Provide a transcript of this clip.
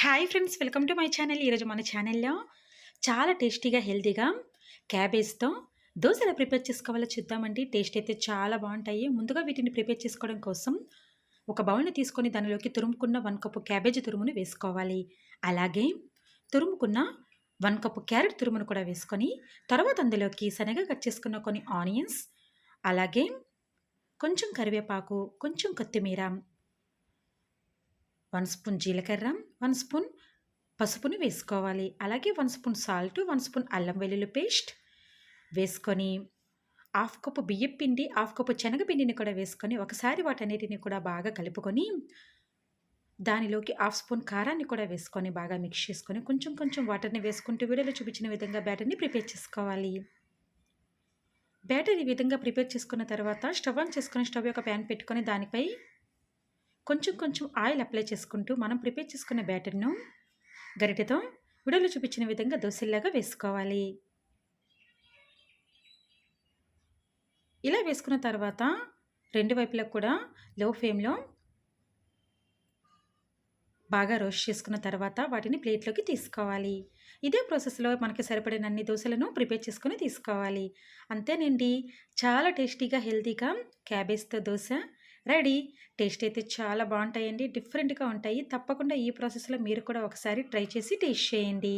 Hi friends, welcome to my channel. ఈరోజు మన ఛానల్‌లో చాలా టేస్టీగా, హెల్తీగా క్యాబేజ్‌తో దోస ఎలా ప్రిపేర్ చేసుకోవాలో చూద్దామండి. టేస్ట్ అయితే చాలా బావుంటాయి. ముందుగా వీటిని ప్రిపేర్ చేసుకోవడం కోసం ఒక బౌల్‌ని తీసుకొని దానిలోకి తురుముకున్న 1 కప్పు క్యాబేజీ తురుమును వేసుకోవాలి. అలాగే తురుముకున్న 1 కప్పు క్యారెట్ తురుమును కూడా వేసుకొని, తర్వాత అందులోకి సన్నగా కట్ చేసుకున్న కొన్ని ఆనియన్స్, అలాగే కొంచెం కరివేపాకు, కొంచెం కొత్తిమీర, 1 స్పూన్ జీలకర్ర, 1 స్పూన్ పసుపుని వేసుకోవాలి. అలాగే 1 స్పూన్ సాల్ట్, 1 స్పూన్ అల్లం వెల్లుల్లి పేస్ట్ వేసుకొని, హాఫ్ కప్పు బియ్యపు పిండి, హాఫ్ కప్పు శనగపిండిని కూడా వేసుకొని, ఒకసారి వాటన్నిటిని కూడా బాగా కలుపుకొని, దానిలోకి హాఫ్ స్పూన్ కారాన్ని కూడా వేసుకొని బాగా మిక్స్ చేసుకొని, కొంచెం కొంచెం వాటర్‌ని వేసుకుంటూ వీడియోలో చూపించిన విధంగా బ్యాటర్‌ని ప్రిపేర్ చేసుకోవాలి. బ్యాటర్ ఈ విధంగా ప్రిపేర్ చేసుకున్న తర్వాత స్టవ్ ఆన్ చేసుకొని, స్టవ్ యొక్క ప్యాన్ పెట్టుకొని దానిపై కొంచెం కొంచెం ఆయిల్ అప్లై చేసుకుంటూ మనం ప్రిపేర్ చేసుకున్న బ్యాటర్‌ను గరిటెతో వీడియోలో చూపించిన విధంగా దోసల్లాగా వేసుకోవాలి. ఇలా వేసుకున్న తర్వాత 2 వైపులా కూడా లో ఫ్లేమ్‌లో బాగా రోస్ట్ చేసుకున్న తర్వాత వాటిని ప్లేట్‌లోకి తీసుకోవాలి. ఇదే ప్రాసెస్‌లో మనకి సరిపడినన్ని దోసలను ప్రిపేర్ చేసుకొని తీసుకోవాలి. అంతేనండి. చాలా టేస్టీగా, హెల్తీగా క్యాబేజ్‌తో దోస రెడీ. టేస్ట్ అయితే చాలా బావుంటాయండి. డిఫరెంట్‌గా ఉంటాయి. తప్పకుండా ఈ ప్రాసెస్‌లో మీరు కూడా ఒకసారి ట్రై చేసి టేస్ట్ చేయండి.